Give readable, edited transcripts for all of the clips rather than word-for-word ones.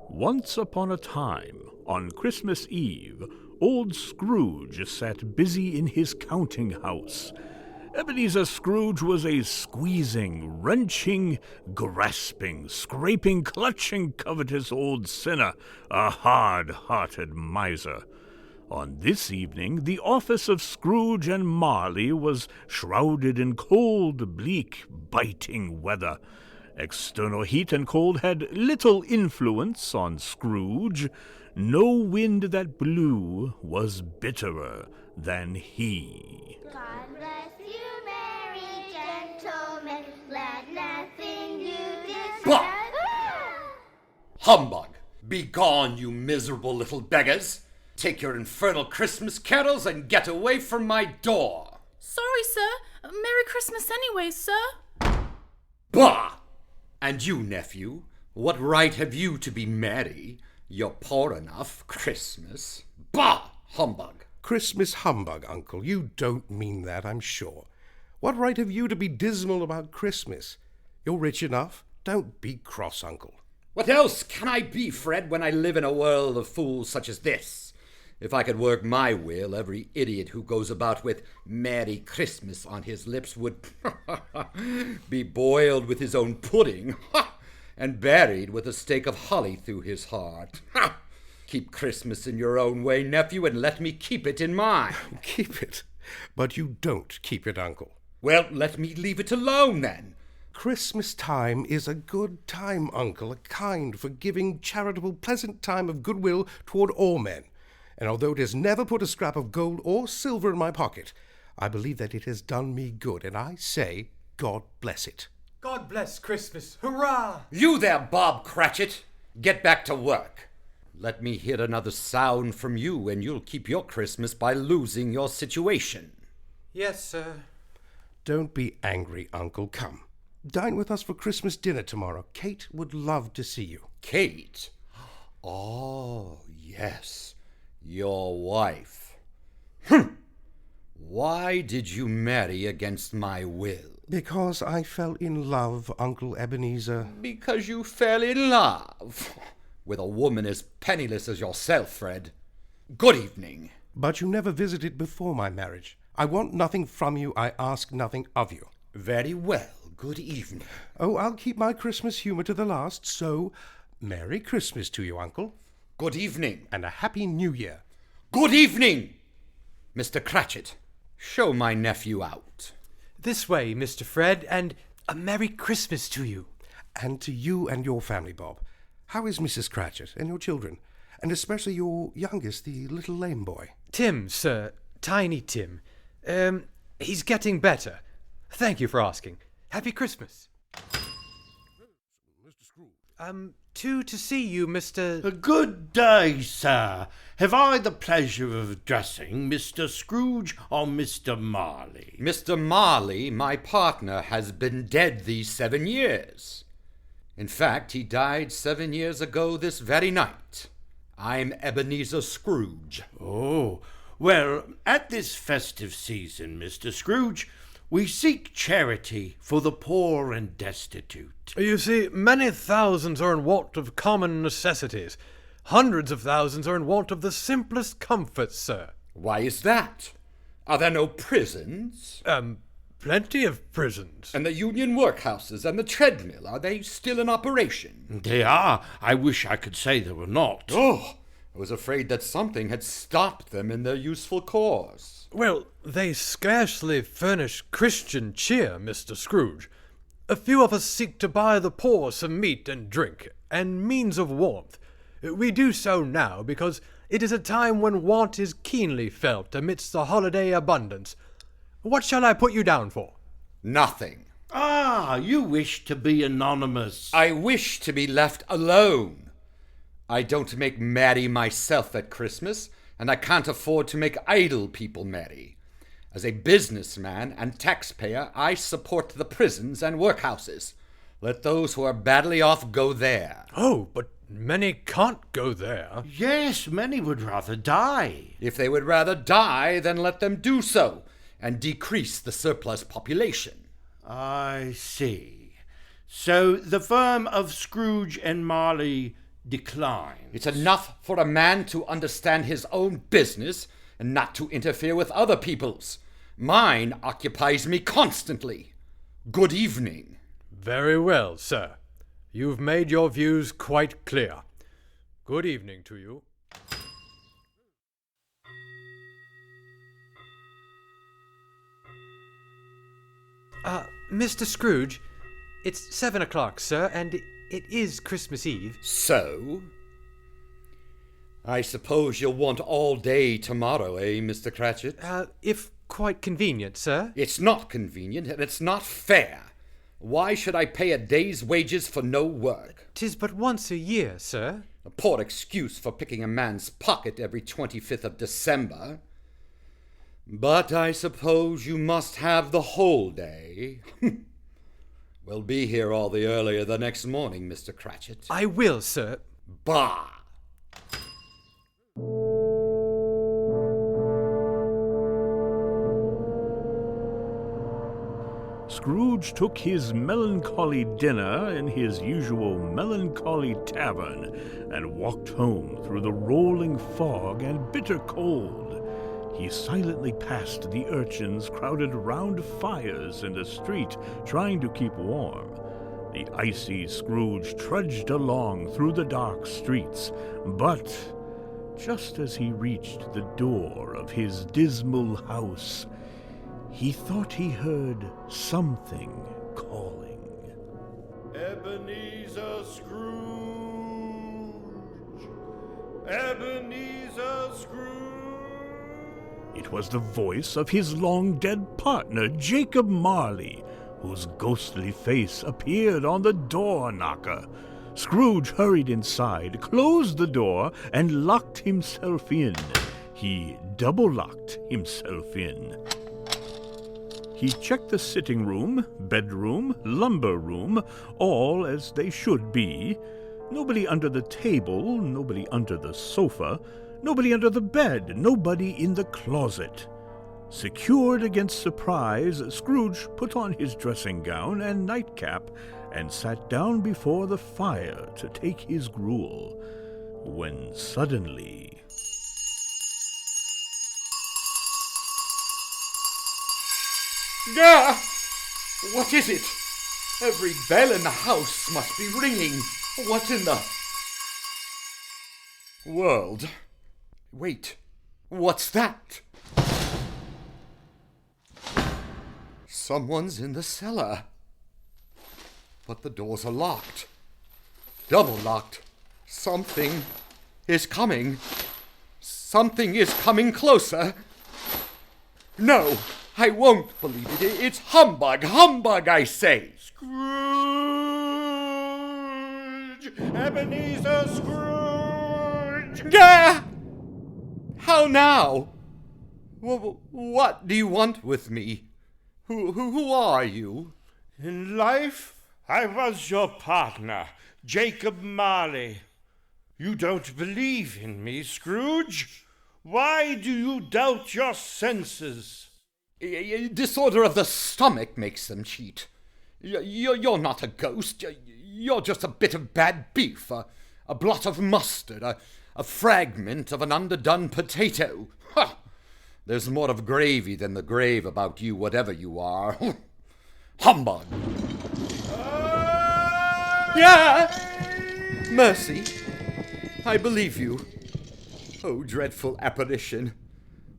Once upon a time, on Christmas Eve, old Scrooge sat busy in his counting house. Ebenezer Scrooge was a squeezing, wrenching, grasping, scraping, clutching, covetous old sinner, a hard-hearted miser. On this evening, the office of Scrooge and Marley was shrouded in cold, bleak, biting weather. External heat and cold had little influence on Scrooge. No wind that blew was bitterer than he. God bless you, merry gentlemen, let nothing you disturb. Bah! Humbug! Begone, you miserable little beggars! Take your infernal Christmas carols and get away from my door! Sorry, sir. Merry Christmas anyway, sir. Bah! And you, nephew, what right have you to be merry? You're poor enough. Christmas. Bah! Humbug! Christmas humbug, Uncle. You don't mean that, I'm sure. What right have you to be dismal about Christmas? You're rich enough. Don't be cross, Uncle. What else can I be, Fred, when I live in a world of fools such as this? If I could work my will, every idiot who goes about with Merry Christmas on his lips would be boiled with his own pudding and buried with a stake of holly through his heart. Keep Christmas in your own way, nephew, and let me keep it in mine. Keep it? But you don't keep it, Uncle. Well, let me leave it alone, then. Christmas time is a good time, Uncle, a kind, forgiving, charitable, pleasant time of goodwill toward all men. And although it has never put a scrap of gold or silver in my pocket, I believe that it has done me good, and I say, God bless it. God bless Christmas. Hurrah! You there, Bob Cratchit. Get back to work. Let me hear another sound from you, and you'll keep your Christmas by losing your situation. Yes, sir. Don't be angry, Uncle. Come. Dine with us for Christmas dinner tomorrow. Kate would love to see you. Kate? Oh, yes. Your wife. Why did you marry against my will? Because I fell in love, Uncle Ebenezer. Because you fell in love with a woman as penniless as yourself, Fred. Good evening. But you never visited before my marriage. I want nothing from you. I ask nothing of you. Very well. Good evening. Oh, I'll keep my Christmas humor to the last, so Merry Christmas to you, Uncle. Good evening. And a Happy New Year. Good evening, Mr. Cratchit. Show my nephew out. This way, Mr. Fred, and a Merry Christmas to you. And to you and your family, Bob. How is Mrs. Cratchit and your children? And especially your youngest, the little lame boy. Tim, sir. Tiny Tim. He's getting better. Thank you for asking. Happy Christmas. Mr. Scrooge. To see you, Mr. Good day, sir. Have I the pleasure of addressing Mr. Scrooge or Mr. Marley? Mr. Marley, my partner, has been dead these 7 years. In fact, he died 7 years ago this very night. I'm Ebenezer Scrooge. Oh, well, at this festive season, Mr. Scrooge, we seek charity for the poor and destitute. You see, many thousands are in want of common necessities. Hundreds of thousands are in want of the simplest comforts, sir. Why is that? Are there no prisons? Plenty of prisons. And the union workhouses and the treadmill, are they still in operation? They are. I wish I could say they were not. Oh, I was afraid that something had stopped them in their useful course. Well, they scarcely furnish Christian cheer, Mr. Scrooge. A few of us seek to buy the poor some meat and drink, and means of warmth. We do so now because it is a time when want is keenly felt amidst the holiday abundance. What shall I put you down for? Nothing. Ah, you wish to be anonymous. I wish to be left alone. I don't make merry myself at Christmas, and I can't afford to make idle people merry. As a businessman and taxpayer, I support the prisons and workhouses. Let those who are badly off go there. Oh, but many can't go there. Yes, many would rather die. If they would rather die, then let them do so, and decrease the surplus population. I see. So the firm of Scrooge and Marley decline. It's enough for a man to understand his own business and not to interfere with other people's. Mine occupies me constantly. Good evening. Very well, sir. You've made your views quite clear. Good evening to you. Mr. Scrooge, it's 7 o'clock, sir, and it is Christmas Eve. So? I suppose you'll want all day tomorrow, eh, Mr. Cratchit? If quite convenient, sir. It's not convenient, and it's not fair. Why should I pay a day's wages for no work? 'Tis but once a year, sir. A poor excuse for picking a man's pocket every 25th of December. But I suppose you must have the whole day. We'll be here all the earlier the next morning, Mr. Cratchit. I will, sir. Bah! Scrooge took his melancholy dinner in his usual melancholy tavern and walked home through the rolling fog and bitter cold. He silently passed the urchins crowded round fires in the street, trying to keep warm. The icy Scrooge trudged along through the dark streets, but just as he reached the door of his dismal house, he thought he heard something calling. Ebenezer Scrooge! Ebenezer Scrooge! It was the voice of his long-dead partner, Jacob Marley, whose ghostly face appeared on the door knocker. Scrooge hurried inside, closed the door, and locked himself in. He double-locked himself in. He checked the sitting room, bedroom, lumber room, all as they should be. Nobody under the table, nobody under the sofa, nobody under the bed, nobody in the closet. Secured against surprise, Scrooge put on his dressing gown and nightcap and sat down before the fire to take his gruel, when suddenly... Ah! What is it? Every bell in the house must be ringing. What in the world? Wait, what's that? Someone's in the cellar. But the doors are locked. Double locked. Something is coming. Something is coming closer. No, I won't believe it. It's humbug, humbug, I say. Scrooge! Ebenezer Scrooge! Gah! How now? What do you want with me? Who are you? In life, I was your partner, Jacob Marley. You don't believe in me, Scrooge? Why do you doubt your senses? Disorder of the stomach makes them cheat. You're not a ghost. You're just a bit of bad beef, a blot of mustard, a fragment of an underdone potato. Ha! There's more of gravy than the grave about you, whatever you are. Humbug! Yeah! Mercy! I believe you. Oh, dreadful apparition!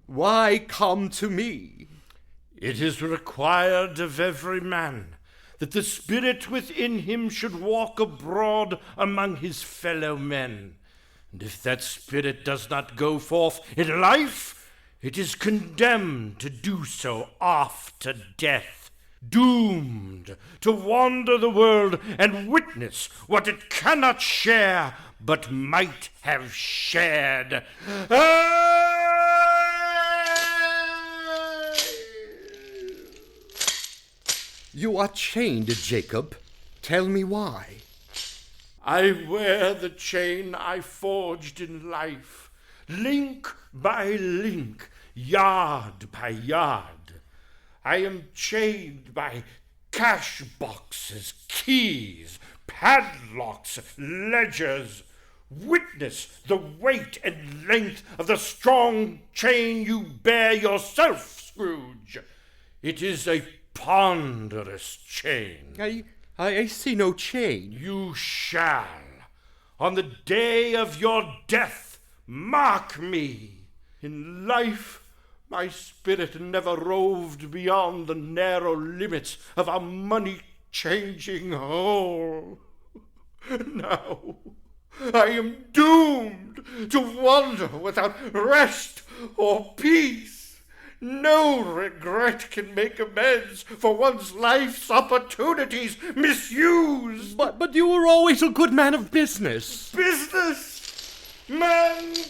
Why come to me? It is required of every man that the spirit within him should walk abroad among his fellow men. And if that spirit does not go forth in life, it is condemned to do so after death, doomed to wander the world and witness what it cannot share, but might have shared. You are chained, Jacob. Tell me why. I wear the chain I forged in life, link by link, yard by yard. I am chained by cash boxes, keys, padlocks, ledgers, Witness the weight and length of the strong chain you bear yourself, Scrooge. It is a ponderous chain. I see no chain. You shall, on the day of your death, mark me. In life, my spirit never roved beyond the narrow limits of our money-changing hole. Now, I am doomed to wander without rest or peace. No regret can make amends for one's life's opportunities misused. But you were always a good man of business. Business? Mankind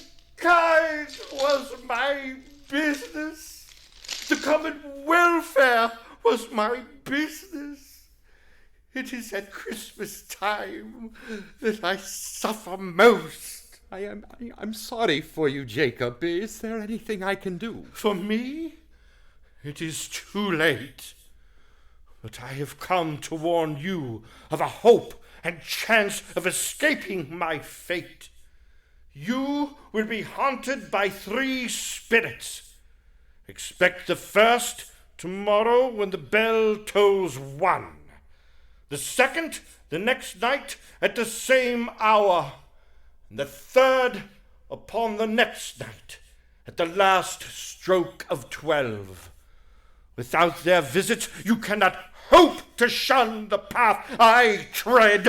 was my business. The common welfare was my business. It is at Christmas time that I suffer most. I'm sorry for you, Jacob. Is there anything I can do? For me, it is too late. But I have come to warn you of a hope and chance of escaping my fate. You will be haunted by 3 spirits. Expect the first tomorrow when the bell tolls 1. The second the next night at the same hour. And the third upon the next night at the last stroke of 12. Without their visits you cannot hope to shun the path I tread.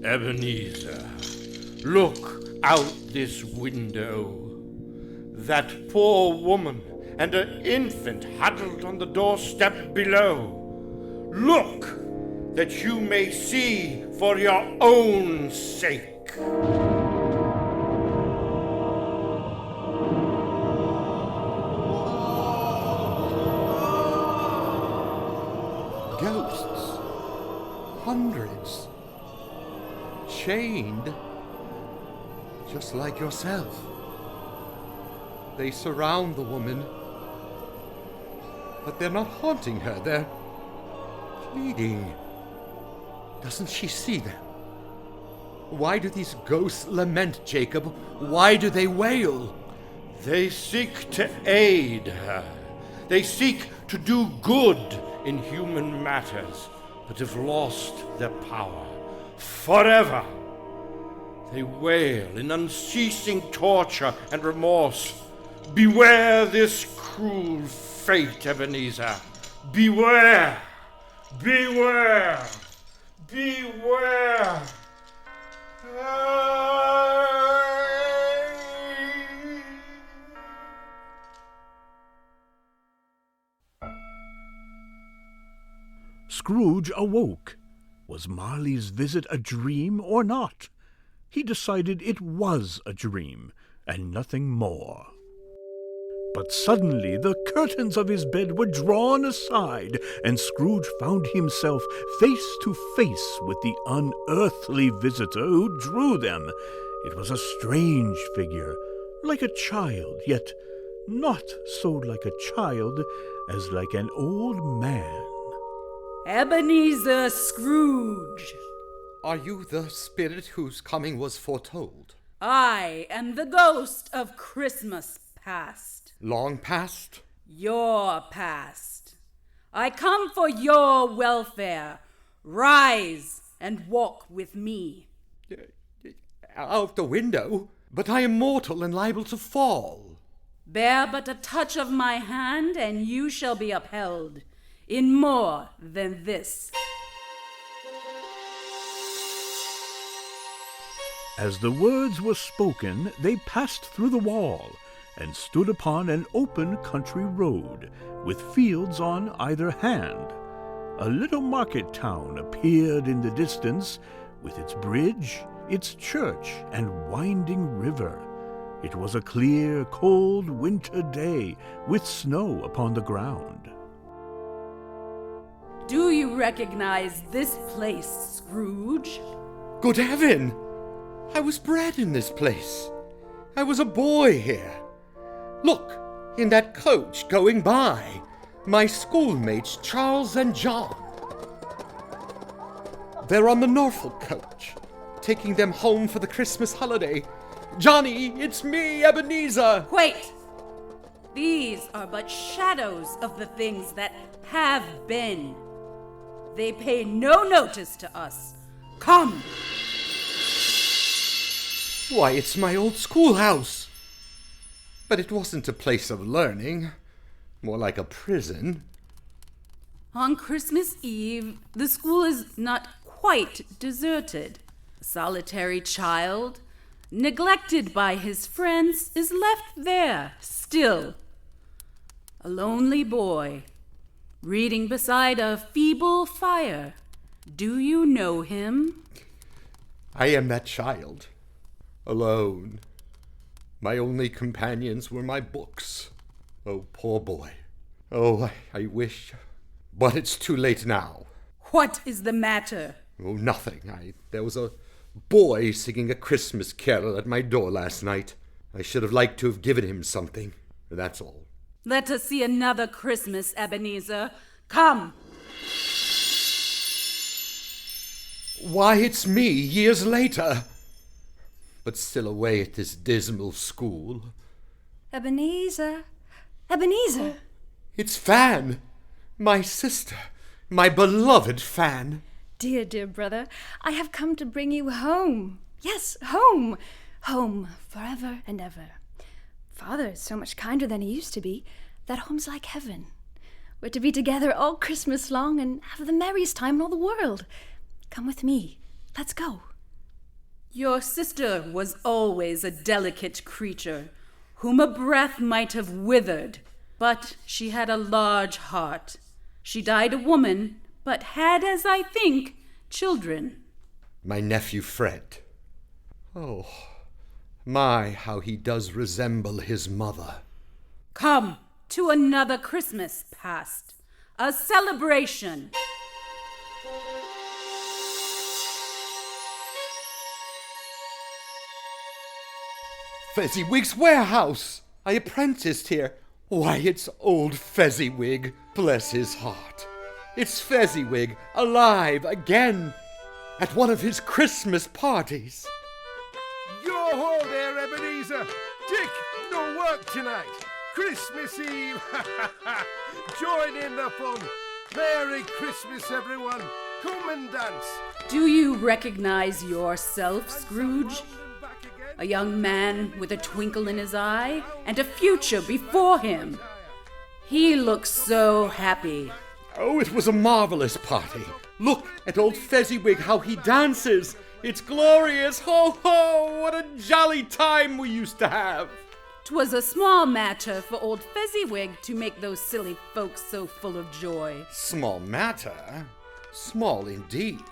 Ebenezer, look out this window. That poor woman and her infant huddled on the doorstep below. Look, that you may see for your own sake. Ghosts. Hundreds. Chained. Just like yourself. They surround the woman, but they're not haunting her. They're pleading. Doesn't she see them? Why do these ghosts lament, Jacob? Why do they wail? They seek to aid her. They seek to do good in human matters, but have lost their power forever. They wail in unceasing torture and remorse. Beware this cruel fate, Ebenezer. Beware! Beware! Beware! Scrooge awoke. Was Marley's visit a dream or not? He decided it was a dream, and nothing more. But suddenly the curtains of his bed were drawn aside, and Scrooge found himself face to face with the unearthly visitor who drew them. It was a strange figure, like a child, yet not so like a child as like an old man. Ebenezer Scrooge. Are you the spirit whose coming was foretold? I am the ghost of Christmas past. Long past? Your past. I come for your welfare. Rise and walk with me. Out the window? But I am mortal and liable to fall. Bear but a touch of my hand, and you shall be upheld in more than this. As the words were spoken, they passed through the wall and stood upon an open country road, with fields on either hand. A little market town appeared in the distance, with its bridge, its church, and winding river. It was a clear, cold winter day, with snow upon the ground. Do you recognize this place, Scrooge? Good heaven! I was bred in this place. I was a boy here. Look, in that coach going by. My schoolmates, Charles and John. They're on the Norfolk coach, taking them home for the Christmas holiday. Johnny, it's me, Ebenezer. Wait! These are but shadows of the things that have been. They pay no notice to us. Come! Why, it's my old schoolhouse. But it wasn't a place of learning. More like a prison. On Christmas Eve, the school is not quite deserted. A solitary child, neglected by his friends, is left there, still. A lonely boy, reading beside a feeble fire. Do you know him? I am that child. Alone. My only companions were my books. Oh, poor boy. Oh, I wish. But it's too late now. What is the matter? Oh, nothing. There was a boy singing a Christmas carol at my door last night. I should have liked to have given him something. That's all. Let us see another Christmas, Ebenezer. Come! Why, it's me, years later. But still away at this dismal school. Ebenezer! Ebenezer! It's Fan, my sister, my beloved Fan. Dear, dear brother, I have come to bring you home. Yes, home. Home forever and ever. Father is so much kinder than he used to be. That home's like heaven. We're to be together all Christmas long and have the merriest time in all the world. Come with me. Let's go. Your sister was always a delicate creature, whom a breath might have withered, but she had a large heart. She died a woman, but had, as I think, children. My nephew Fred. Oh, my, how he does resemble his mother. Come to another Christmas past, a celebration. Fezziwig's warehouse! I apprenticed here. Why, it's old Fezziwig, bless his heart. It's Fezziwig, alive again, at one of his Christmas parties. Yo-ho there, Ebenezer! Dick, no work tonight! Christmas Eve! Join in the fun! Merry Christmas, everyone! Come and dance! Do you recognize yourself, Scrooge? A young man with a twinkle in his eye and a future before him. He looks so happy. Oh, it was a marvelous party. Look at old Fezziwig, how he dances. It's glorious. Ho, ho, what a jolly time we used to have. 'Twas a small matter for old Fezziwig to make those silly folks so full of joy. Small matter? Small indeed.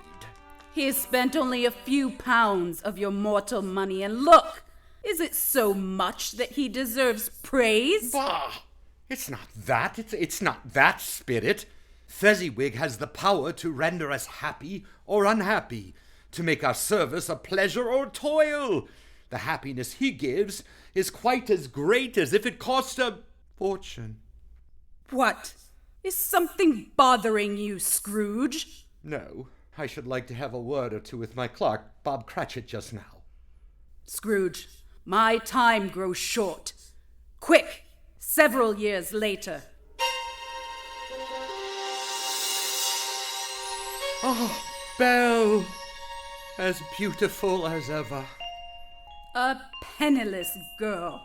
He spent only a few pounds of your mortal money, and look, is it so much that he deserves praise? Bah! It's not that. It's not that, Spirit. Fezziwig has the power to render us happy or unhappy, to make our service a pleasure or toil. The happiness he gives is quite as great as if it cost a fortune. What? Is something bothering you, Scrooge? No, I should like to have a word or two with my clerk, Bob Cratchit, just now. Scrooge, my time grows short. Quick, several years later. Oh, Belle, as beautiful as ever. A penniless girl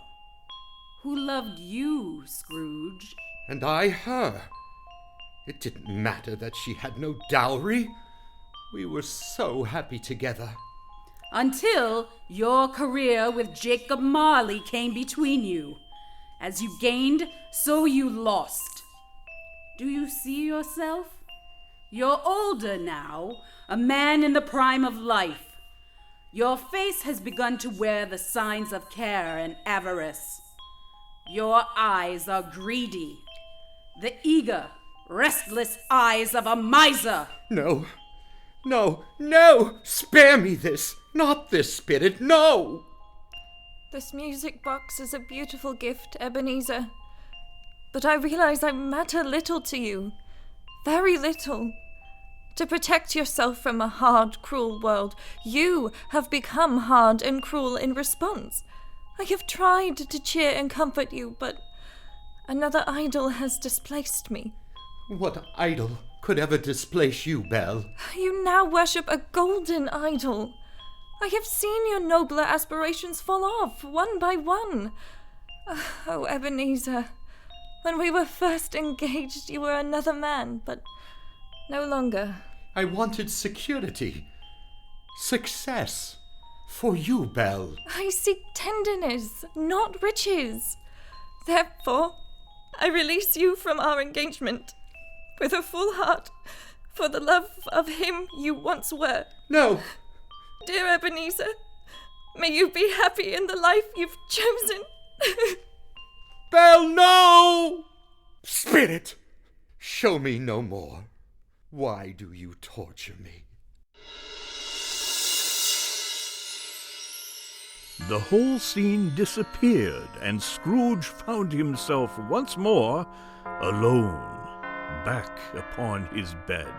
who loved you, Scrooge. And I her. It didn't matter that she had no dowry. We were so happy together. Until your career with Jacob Marley came between you. As you gained, so you lost. Do you see yourself? You're older now, a man in the prime of life. Your face has begun to wear the signs of care and avarice. Your eyes are greedy, the eager, restless eyes of a miser. No, no, no! Spare me this! Not this, Spirit, no! This music box is a beautiful gift, Ebenezer. but I realize I matter little to you. Very little. To protect yourself from a hard, cruel world, you have become hard and cruel in response. I have tried to cheer and comfort you, but another idol has displaced me. What idol could ever displace you, Belle? You now worship a golden idol. I have seen your nobler aspirations fall off, one by one. Oh, Ebenezer, when we were first engaged, you were another man, but no longer. I wanted security, success, for you, Belle. I seek tenderness, not riches. Therefore, I release you from our engagement, with a full heart, for the love of him you once were. No! Dear Ebenezer, may you be happy in the life you've chosen. Belle, no! Spirit, show me no more. Why do you torture me? The whole scene disappeared, and Scrooge found himself once more alone, back upon his bed.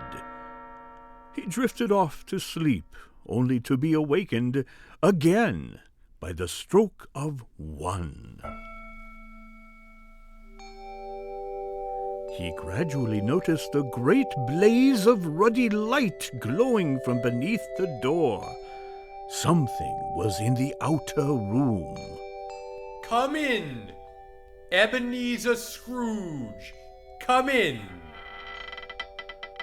He drifted off to sleep, only to be awakened again by the stroke of 1. He gradually noticed a great blaze of ruddy light glowing from beneath the door. Something was in the outer room. Come in, Ebenezer Scrooge. Come in.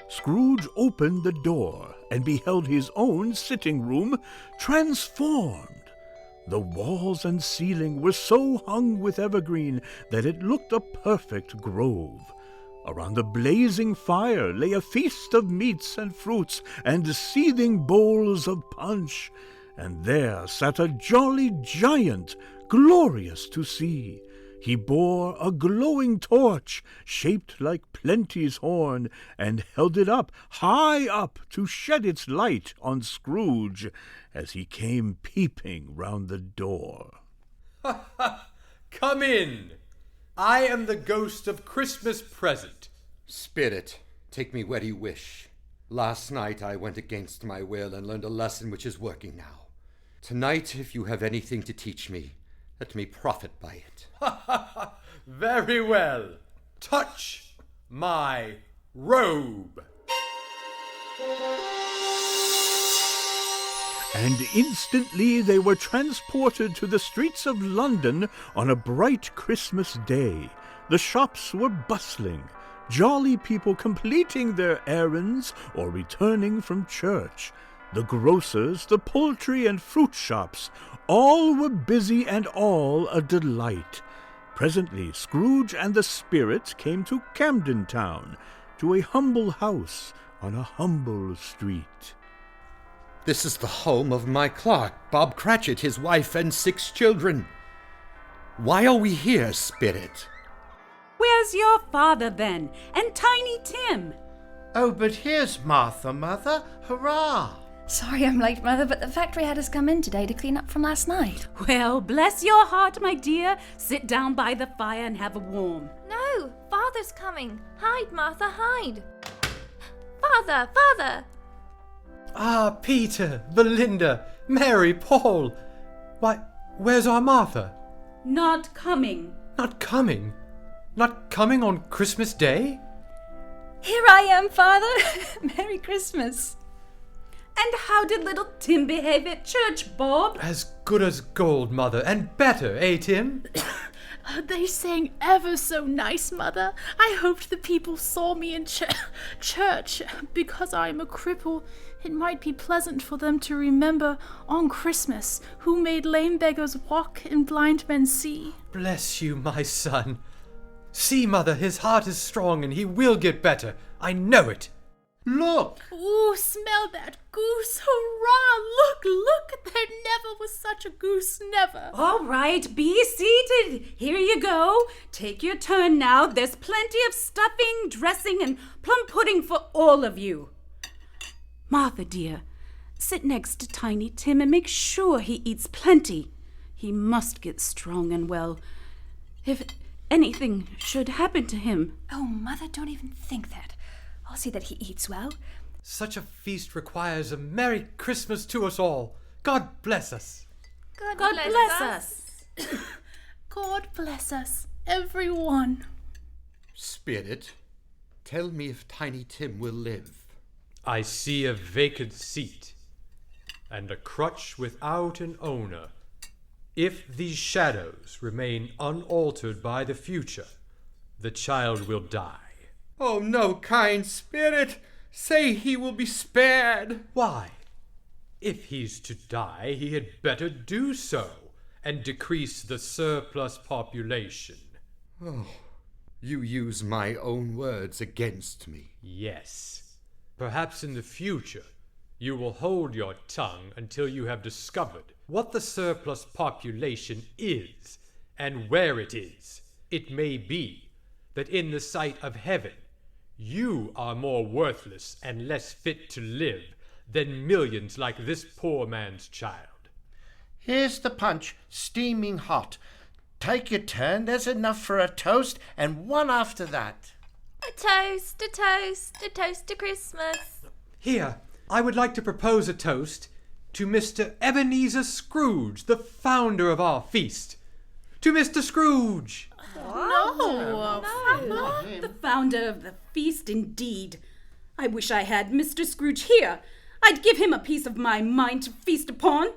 Scrooge opened the door and beheld his own sitting room transformed. The walls and ceiling were so hung with evergreen that it looked a perfect grove. Around the blazing fire lay a feast of meats and fruits and seething bowls of punch, and there sat a jolly giant, glorious to see. He bore a glowing torch, shaped like Plenty's horn, and held it up, high up, to shed its light on Scrooge as he came peeping round the door. Ha ha! Come in! I am the ghost of Christmas present. Spirit, take me where you wish. Last night I went against my will and learned a lesson which is working now. Tonight, if you have anything to teach me, let me profit by it. Ha ha ha! Very well. Touch my robe. And instantly they were transported to the streets of London on a bright Christmas day. The shops were bustling, jolly people completing their errands or returning from church. The grocers, the poultry and fruit shops, all were busy and all a delight. Presently Scrooge and the Spirit came to Camden Town, to a humble house on a humble street. This is the home of my clerk, Bob Cratchit, his wife, and 6 children. Why are we here, Spirit? Where's your father, then, and Tiny Tim? Oh, but here's Martha, Mother. Hurrah! Sorry I'm late, Mother, but the factory had us come in today to clean up from last night. Well, bless your heart, my dear. Sit down by the fire and have a warm. No, Father's coming. Hide, Martha, hide. Father, Father! Ah, Peter, Belinda, Mary, Paul. Why, where's our Martha? Not coming. Not coming? Not coming on Christmas Day? Here I am, Father. Merry Christmas. And how did little Tim behave at church, Bob? As good as gold, Mother, and better, eh, Tim? They sang ever so nice, Mother. I hoped the people saw me in church. Because I am a cripple, it might be pleasant for them to remember on Christmas who made lame beggars walk and blind men see. Bless you, my son. See, Mother, his heart is strong and he will get better. I know it. Look! Ooh, smell that goose. Hurrah! Look! There never was such a goose, never. All right, be seated. Here you go. Take your turn now. There's plenty of stuffing, dressing, and plum pudding for all of you. Martha, dear, sit next to Tiny Tim and make sure he eats plenty. He must get strong and well. If anything should happen to him. Oh, Mother, don't even think that. I'll see that he eats well. Such a feast requires a Merry Christmas to us all. God bless us. God bless us. God bless us, everyone. Spirit, tell me if Tiny Tim will live. I see a vacant seat and a crutch without an owner. If these shadows remain unaltered by the future, the child will die. Oh, no, kind spirit! Say he will be spared! Why? If he's to die, he had better do so and decrease the surplus population. Oh, you use my own words against me. Yes. Perhaps in the future you will hold your tongue until you have discovered what the surplus population is and where it is. It may be that in the sight of heaven you are more worthless and less fit to live than millions like this poor man's child. Here's the punch, steaming hot. Take your turn, there's enough for a toast, and one after that. A toast, a toast, a toast to Christmas. Here, I would like to propose a toast to Mr. Ebenezer Scrooge, the founder of our feast. To Mr. Scrooge! No. The founder of the feast, indeed. I wish I had Mr. Scrooge here. I'd give him a piece of my mind to feast upon.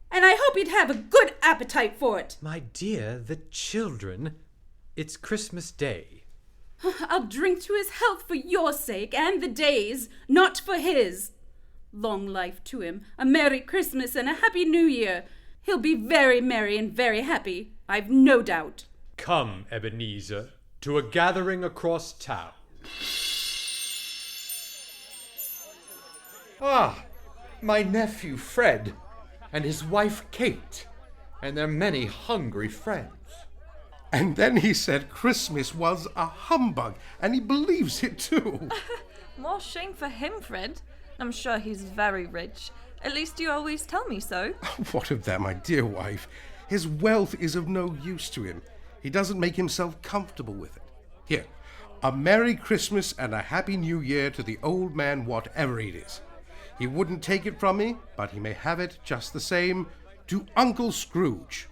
And I hope he'd have a good appetite for it. My dear, the children, it's Christmas Day. I'll drink to his health for your sake and the day's, not for his. Long life to him, a Merry Christmas and a Happy New Year. He'll be very merry and very happy, I've no doubt. Come, Ebenezer, to a gathering across town. Ah, my nephew Fred, and his wife Kate, and their many hungry friends. And then he said Christmas was a humbug, and he believes it too. More shame for him, Fred. I'm sure he's very rich. At least you always tell me so. What of that, my dear wife? His wealth is of no use to him. He doesn't make himself comfortable with it. Here, a Merry Christmas and a Happy New Year to the old man, whatever it is. He wouldn't take it from me, but he may have it just the same to Uncle Scrooge.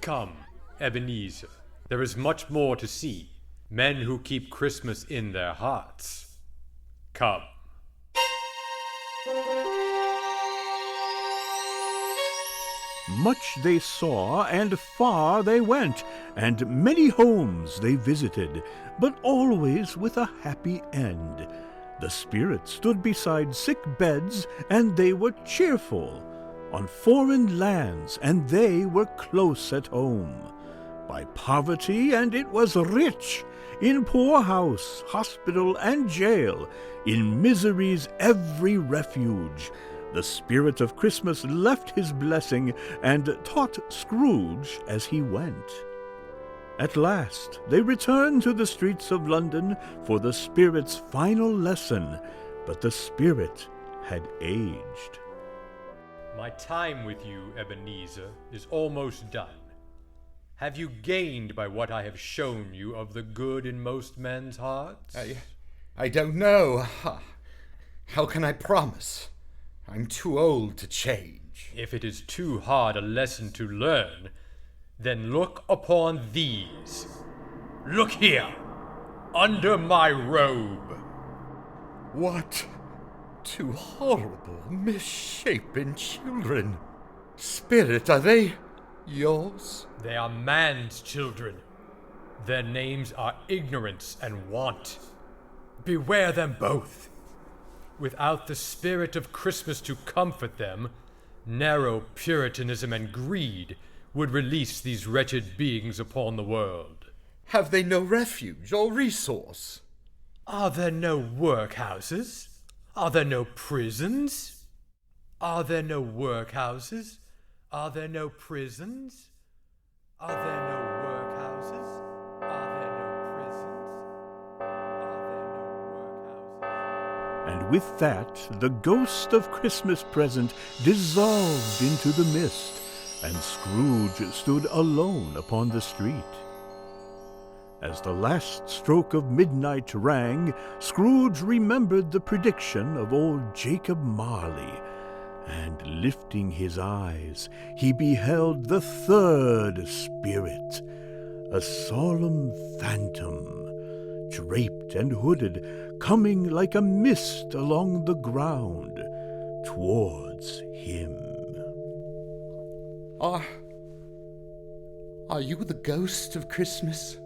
Come, Ebenezer, there is much more to see. Men who keep Christmas in their hearts. Come. Much they saw, and far they went, and many homes they visited, but always with a happy end. The spirits stood beside sick beds, and they were cheerful. On foreign lands, and they were close at home. By poverty, and it was rich. In poorhouse, hospital, and jail. In misery's every refuge. The spirit of Christmas left his blessing, and taught Scrooge as he went. At last they returned to the streets of London for the spirit's final lesson, but the spirit had aged. My time with you, Ebenezer, is almost done. Have you gained by what I have shown you of the good in most men's hearts? I don't know. How can I promise? I'm too old to change. If it is too hard a lesson to learn, then look upon these. Look here, under my robe. What? Two horrible, misshapen children. Spirit, are they yours? They are man's children. Their names are ignorance and want. Beware them both. Without the spirit of Christmas to comfort them, narrow Puritanism and greed would release these wretched beings upon the world. Have they no refuge or resource? Are there no workhouses? Are there no prisons? Are there no workhouses? Are there no prisons? Are there no workhouses? Are there no prisons? Are there no workhouses? And with that, the ghost of Christmas present dissolved into the mist, and Scrooge stood alone upon the street. As the last stroke of midnight rang, Scrooge remembered the prediction of old Jacob Marley, and lifting his eyes, he beheld the third spirit, a solemn phantom, draped and hooded, coming like a mist along the ground towards him. Are you the ghost of Christmas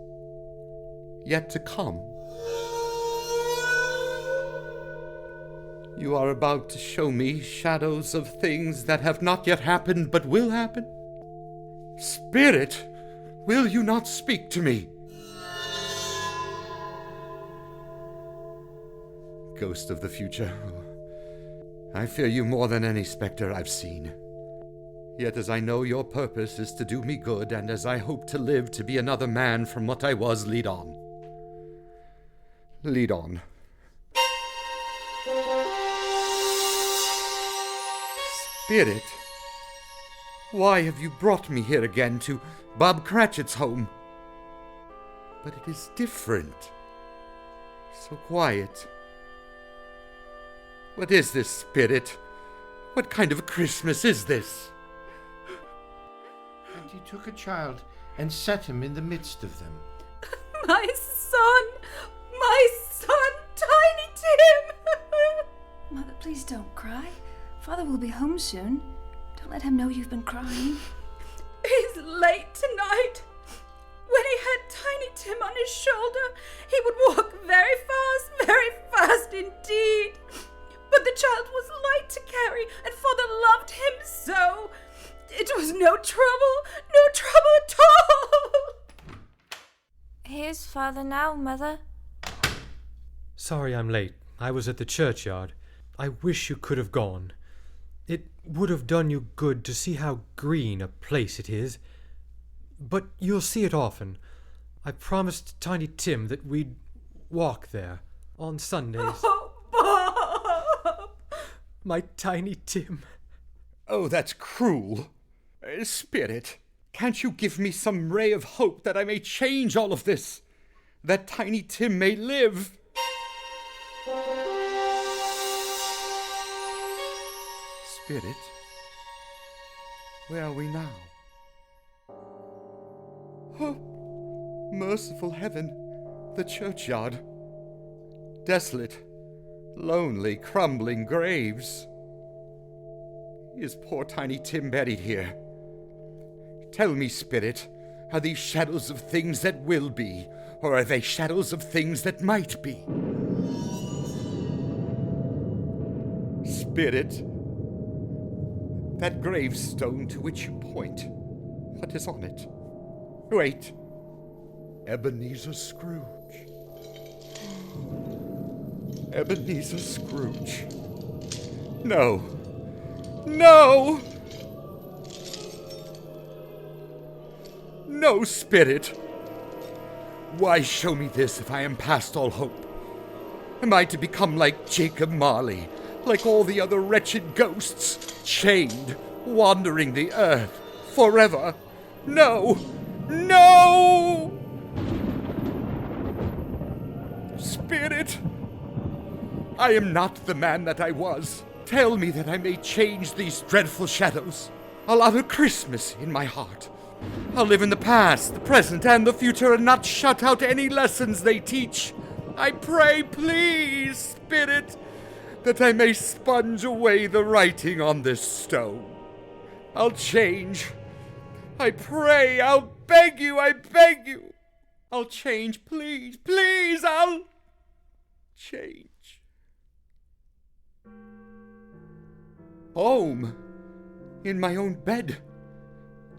yet to come? You are about to show me shadows of things that have not yet happened but will happen? Spirit, will you not speak to me? Ghost of the future, I fear you more than any spectre I've seen. Yet as I know your purpose is to do me good, and as I hope to live to be another man from what I was, lead on. Lead on. Spirit, why have you brought me here again to Bob Cratchit's home? But it is different. So quiet. What is this, Spirit? What kind of Christmas is this? And he took a child and set him in the midst of them. My son, Tiny Tim! Mother, please don't cry. Father will be home soon. Don't let him know you've been crying. He's late tonight. When he had Tiny Tim on his shoulder, he would walk very fast indeed. But the child was light to carry, and Father loved him so. It was no trouble at all. Here's Father now, Mother. Sorry I'm late. I was at the churchyard. I wish you could have gone. It would have done you good to see how green a place it is. But you'll see it often. I promised Tiny Tim that we'd walk there on Sundays. Oh, Bob! My Tiny Tim. Oh, that's cruel. Spirit, can't you give me some ray of hope that I may change all of this? That Tiny Tim may live? Spirit, where are we now? Oh, merciful heaven, the churchyard. Desolate, lonely, crumbling graves. Is poor Tiny Tim buried here? Tell me, Spirit, are these shadows of things that will be, or are they shadows of things that might be? Spirit, that gravestone to which you point, what is on it? Wait, Ebenezer Scrooge. Ebenezer Scrooge. No! No! No, Spirit! Why show me this if I am past all hope? Am I to become like Jacob Marley, like all the other wretched ghosts, chained, wandering the earth, forever? No! No! Spirit! I am not the man that I was. Tell me that I may change these dreadful shadows. I'll have a Christmas in my heart. I'll live in the past, the present, and the future, and not shut out any lessons they teach. I pray, please, Spirit, that I may sponge away the writing on this stone. I'll change. I pray, I'll beg you, I'll change, please, please, I'll change. Home, in my own bed.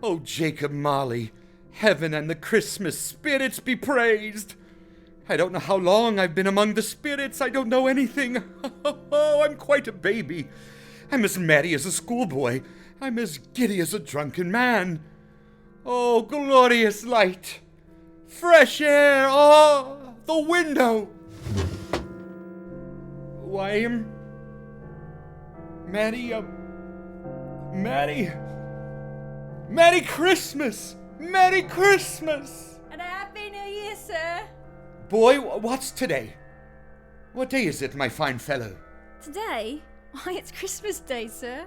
Oh, Jacob Marley, heaven and the Christmas spirits be praised. I don't know how long I've been among the spirits. I don't know anything. Oh, I'm quite a baby. I'm as merry as a schoolboy. I'm as giddy as a drunken man. Oh, glorious light. Fresh air. Oh, the window. Why, Merry Christmas! Merry Christmas! And a Happy New Year, sir! Boy, what's today? What day is it, my fine fellow? Today? Why, it's Christmas Day, sir.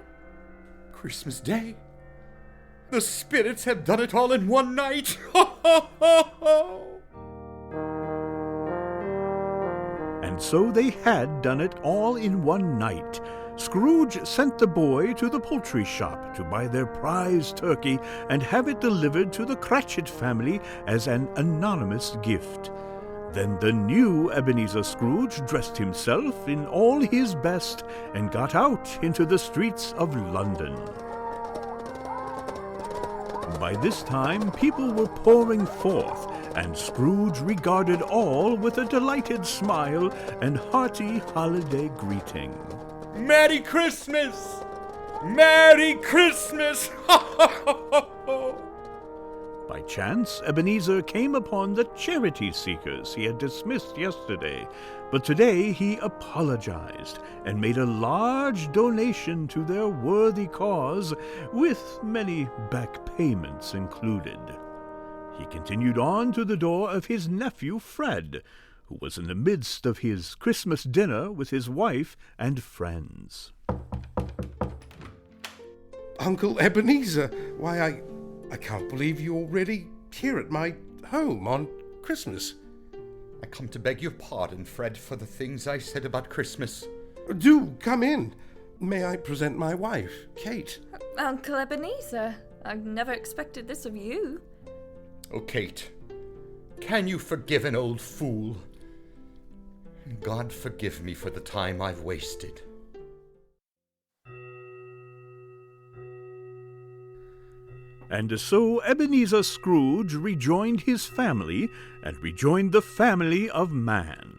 Christmas Day? The spirits have done it all in one night. Ho, ho, ho, ho. And so they had done it all in one night. Scrooge sent the boy to the poultry shop to buy their prize turkey and have it delivered to the Cratchit family as an anonymous gift. Then the new Ebenezer Scrooge dressed himself in all his best and got out into the streets of London. By this time, people were pouring forth, and Scrooge regarded all with a delighted smile and hearty holiday greeting. Merry Christmas! Merry Christmas! By chance, Ebenezer came upon the charity seekers he had dismissed yesterday, but today he apologized and made a large donation to their worthy cause, with many back payments included. He continued on to the door of his nephew Fred, who was in the midst of his Christmas dinner with his wife and friends. Uncle Ebenezer, why, I can't believe you're already here at my home on Christmas. I come to beg your pardon, Fred, for the things I said about Christmas. Do come in. May I present my wife, Kate? Uncle Ebenezer, I never expected this of you. Oh, Kate, can you forgive an old fool? God forgive me for the time I've wasted. And so Ebenezer Scrooge rejoined his family and rejoined the family of man.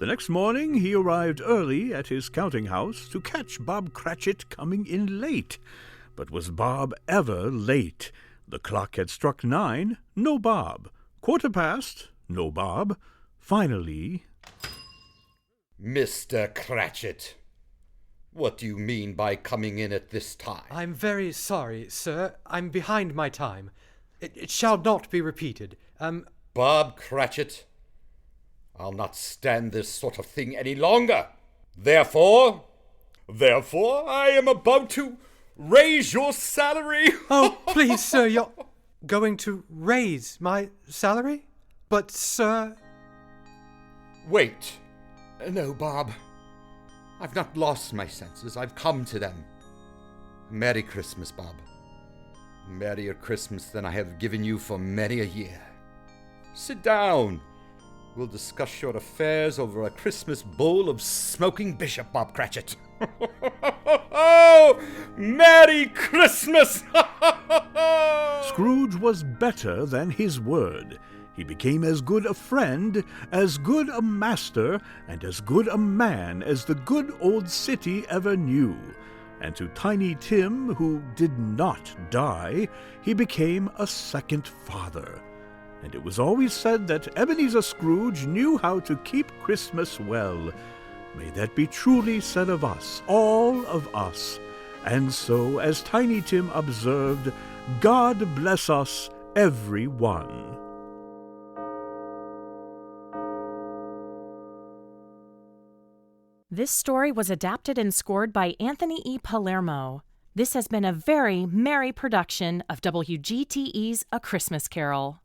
The next morning he arrived early at his counting house to catch Bob Cratchit coming in late. But was Bob ever late? The clock had struck 9, no Bob. 1:15, no Bob. Finally... Mr. Cratchit, what do you mean by coming in at this time? I'm very sorry, sir. I'm behind my time. It shall not be repeated. Bob Cratchit, I'll not stand this sort of thing any longer. Therefore, I am about to raise your salary. Oh, please, sir, you're going to raise my salary? But, sir... Wait. No, Bob. I've not lost my senses. I've come to them. Merry Christmas, Bob. Merrier Christmas than I have given you for many a year. Sit down. We'll discuss your affairs over a Christmas bowl of smoking bishop, Bob Cratchit. Oh, Merry Christmas! Scrooge was better than his word. He became as good a friend, as good a master, and as good a man as the good old city ever knew. And to Tiny Tim, who did not die, he became a second father. And it was always said that Ebenezer Scrooge knew how to keep Christmas well. May that be truly said of us, all of us. And so, as Tiny Tim observed, God bless us, every one. This story was adapted and scored by Anthony E. Palermo. This has been a very merry production of WGTE's A Christmas Carol.